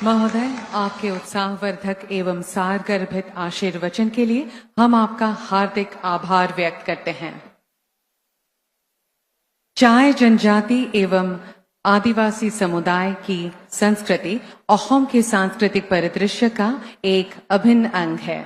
महोदय, आपके उत्साहवर्धक एवं सारगर्भित आशीर्वचन के लिए हम आपका हार्दिक आभार व्यक्त करते हैं। चाय जनजाति एवं आदिवासी समुदाय की संस्कृति अहोम के सांस्कृतिक परिदृश्य का एक अभिन्न अंग है।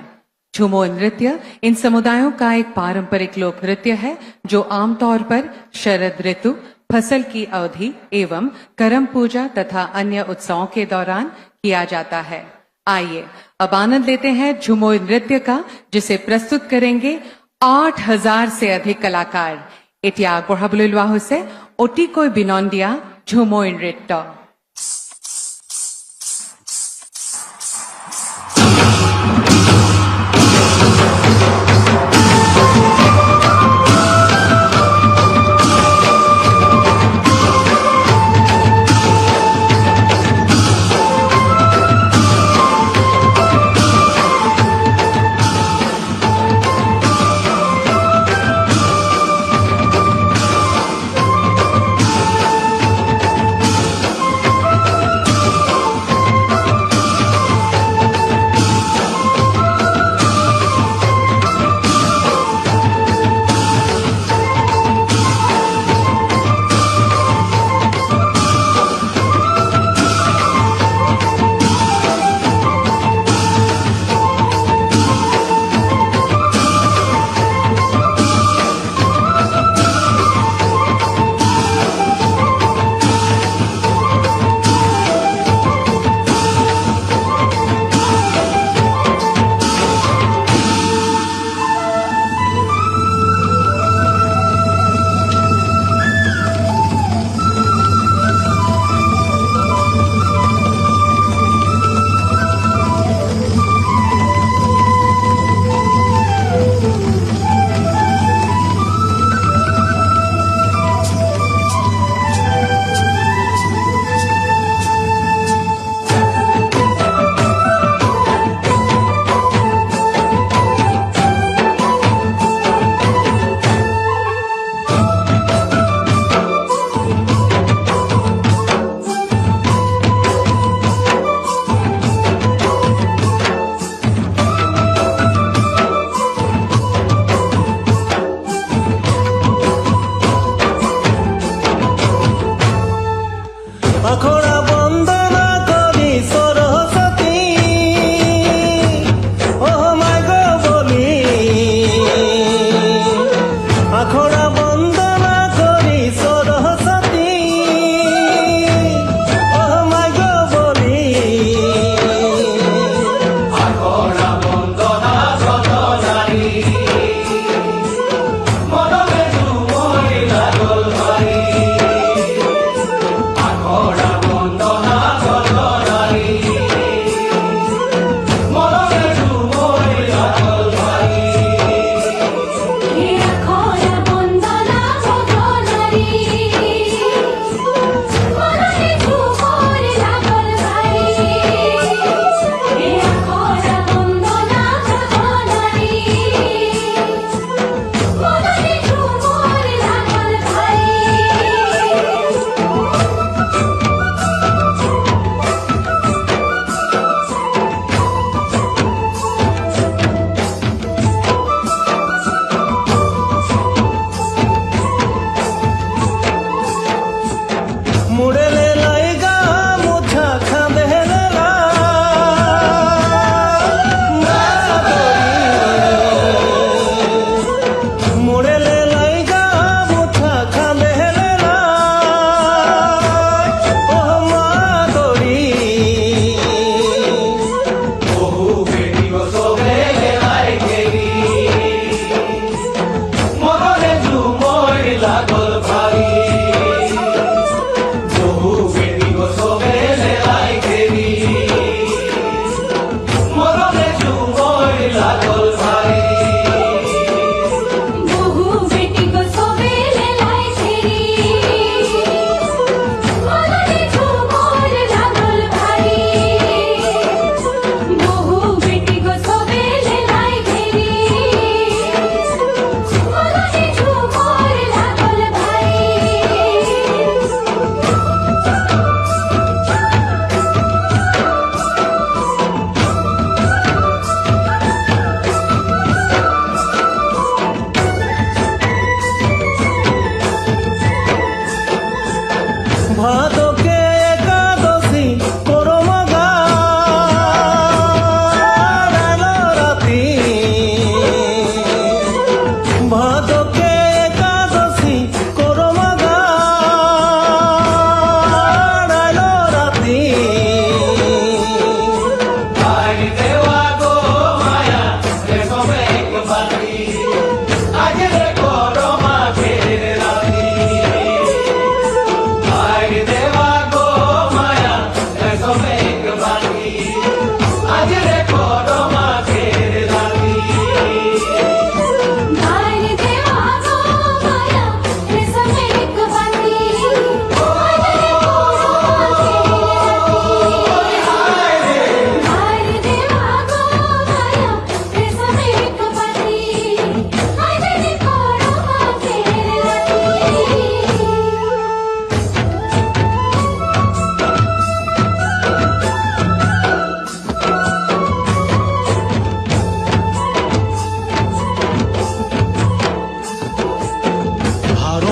झुमोर नृत्य इन समुदायों का एक पारंपरिक लोक नृत्य है जो आमतौर पर शरद ऋतु, फसल की अवधि एवं करम पूजा तथा अन्य उत्सवों के दौरान किया जाता है। आइए अब आनंद लेते हैं झुमोर नृत्य का, जिसे प्रस्तुत करेंगे 8000 से अधिक कलाकार। এতিয়া আগবঢ়াবলৈ লোৱা হৈছে অতিকৈ বিনন্দীয়া ঝুমুৰ নৃত্য।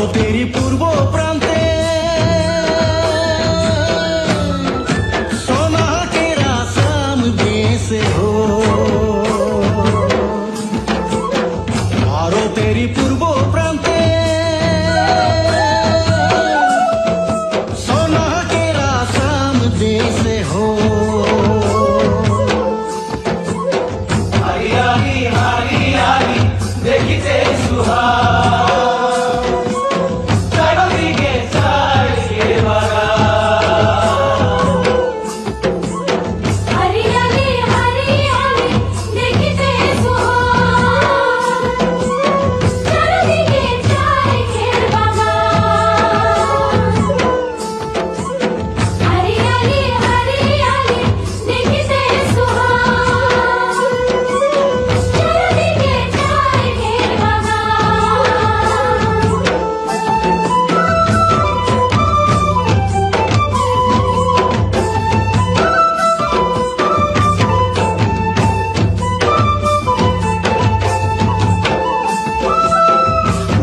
ভারতেরই পূর্ব প্রান্তে সোনা के रास्ता देश हो ভারতেরই পূর্ব প্রান্তে সোনা के रास्ता देश हो हरियाली हरियाली देखिते सुहाग चारिदिके चारिदिके बागान हरियाली हरियाली देखिते सुहाग चारिदिके चारिदिके बागान हरियाली हरियाली देखिते सुहाग चारिदिके चारिदिके बागान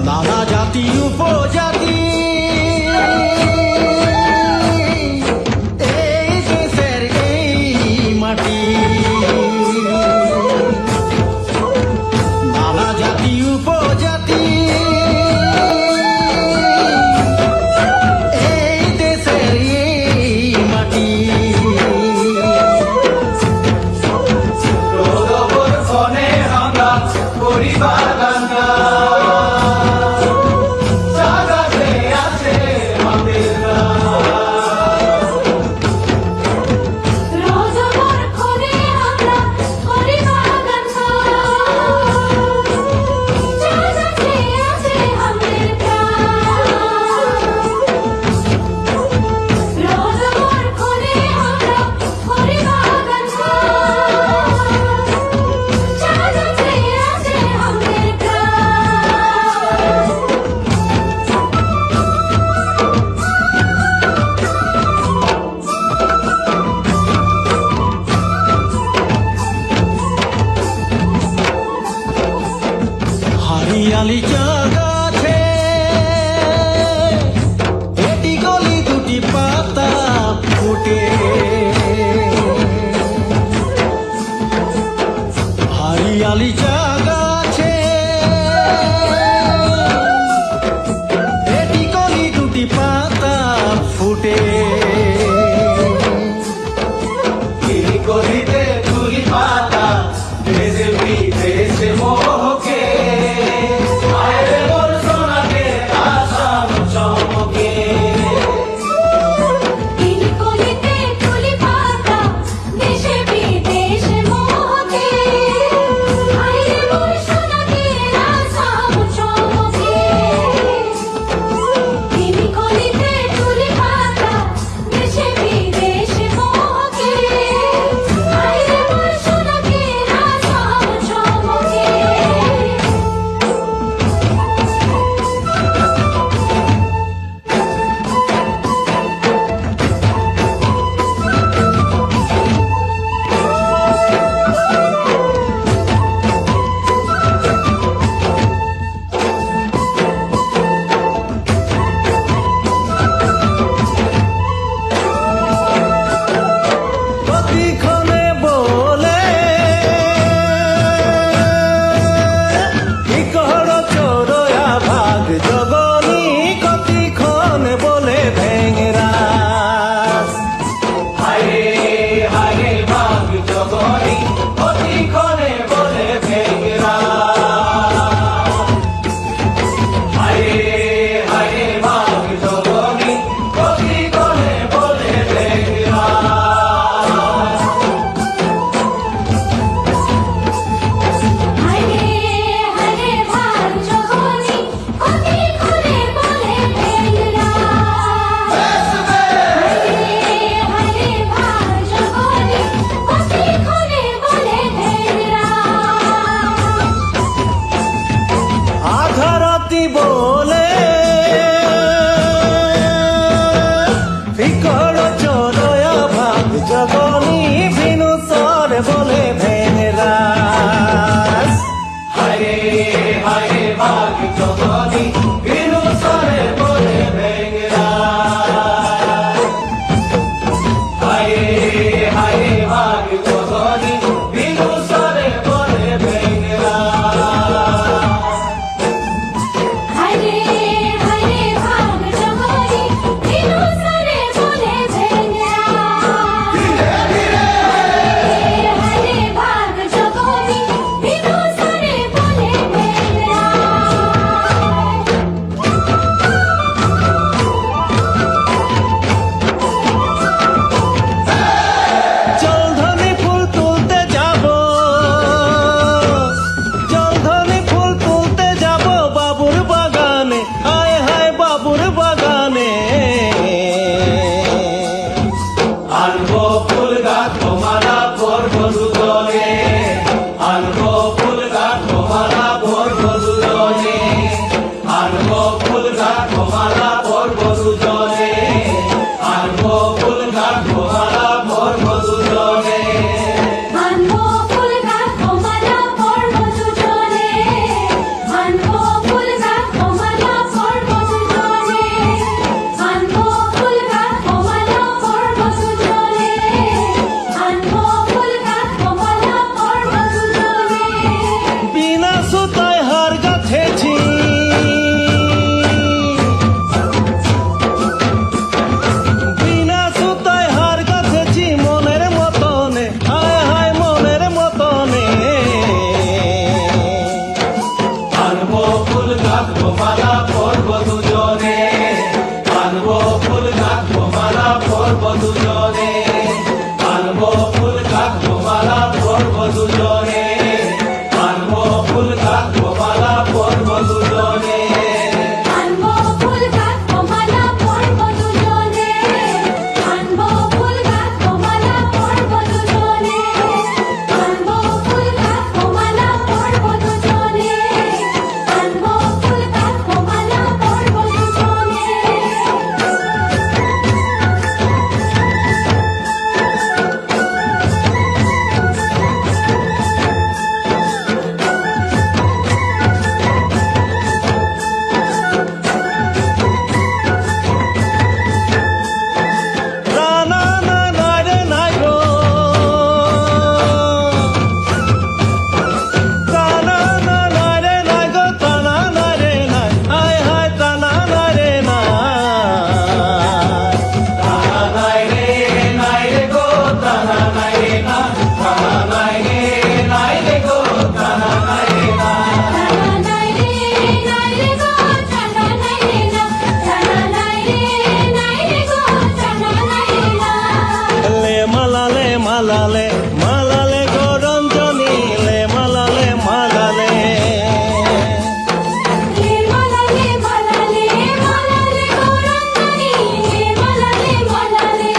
নানা জাতি উপজাতি এই দেশের এই মাটি নানা জাতি উপজাতি এই দেশের এই মাটি রোদবর বনে রাঙা পরিবার রাঙা জাগাতে ফুল গাঁথবো মালা পরবো দুজনে আনবো ফুল গাঁথবো মালা পরবো দুজনে আনবো ফুল গাঁথবো মালা পরবো দুজনে আনবো ফুল গাঁথবো মালা পরবো দুজনে আনবো ফুল গাঁথবো মালা পরবো দুজনে আনবো ফুল গাঁথবো মালা পরবো দুজনে বিনা সুতায় হার গাঁথেছি বিনা সুতায় হার গাঁথেছি মনের মতনে হায় হায় মনের মতনে আনবো ফুল গাঁথবো মালা পরবো দুজনে আনবো ফুল গাঁথবো মালা পরবো দুজনে আনবো ফুল গাঁথবো মালা পরবো দুজনে আনবো ফুল গাঁথবো মালা পরবো দুজনে আনবো ফুল গাঁথবো মালা পরবো দুজনে আনবো ফুল গাঁথবো মালা পরবো দুজনে আনবো ফুল গাঁথবো মালা পরবো দুজনে আনবো ফুল গাঁথবো মালা পরবো দুজনে না না না নাই রে নাই গো টানা না নাই রে নাই গো টানা নাই রে নাই হায় হায় টানা নাই রে নাই তানা নাই রে গো তানা নাই রে না তানা নাই রে গো তানা নাই রে না জানা নাই রে গো জানা নাই রে না জানা নাই রে গো জানা নাই রে না লে মালালে মালালে মালালে গো রঞ্জনী লে মালালে মালালে লে মালালে মালালে মালালে গৌরঙ্গনি লে মালালে মালালে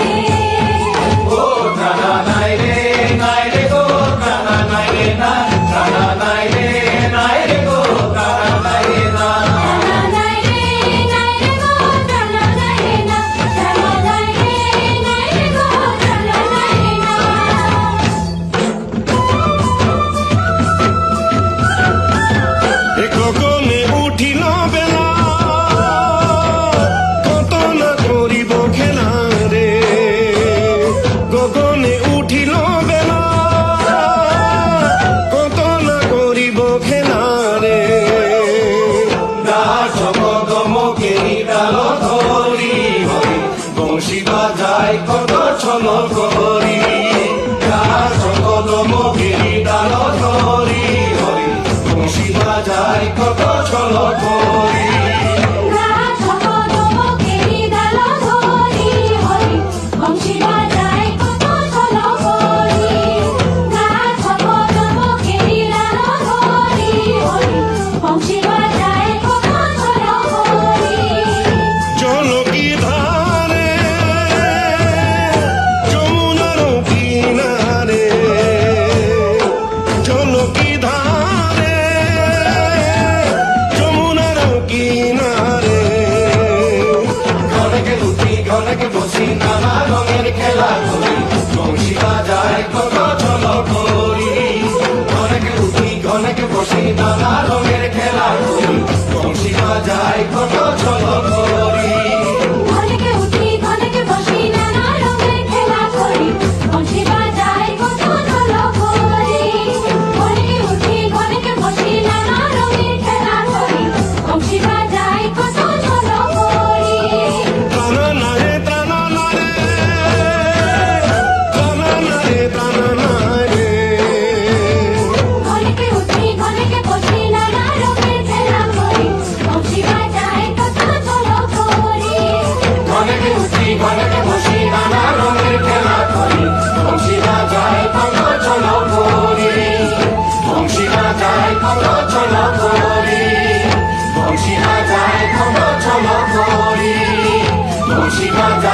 ও তানা নাই রে গো তানা নাই রে না তানা নাই রে গো তানা নাই রে না জানা নাই রে গো জানা নাই রে না জানা নাই রে গো জানা নাই রে না এ গগনে উঠিল বেলা কত না করিব খেলা রে গগনে উঠিল বেলা কত না করিব খেলা রে দাস পদমকে ডাল ধরি হরি বংশী বাজায় কত ছল করি দাস পদমকে ডাল ধরি হরি বংশী বাজায় কত ছল করি গাছ পদমকে ডাল ধরি হরি বংশী বাজায় কত ছল করি গাছ পদমকে ডাল ধরি হরি বংশী বাজায় কত ছল করি জলকি ধারে যমুনার কিনারে জলকি ধারে যমুনার কিনারে ঘনকে লুটি ঘনকে বসি নানা রঙের খেলা করি বংশী বাজায় কত ছল করি ঘনকে লুটি ঘনকে বসি নানা রঙের খেলা করি বংশী বাজায় কত ছল করি ঘনকে উঠি ঘনকে বসি নানা রঙের খেলা করি বংশী বাজায় কত ছল করি ঘনকে উঠি ঘনকে বসি নানা রঙের খেলা করি বংশী বাজায় কত ছল করি প্রাণা নারে প্রাণা নারে প্রাণা নারে প্রাণা নারে ঘনকে উঠি ঘনকে বসি নানা রঙের খেলা করি বংশী বাজায় কত ছল করি ঘনকে উঠি ঘনকে বসি নানা রঙের খেলা করি বংশী বাজায় কত ছল করি বংশী বাজায় কত ছল করি বংশী বাজায় কত ছল করি বংশী বাজায়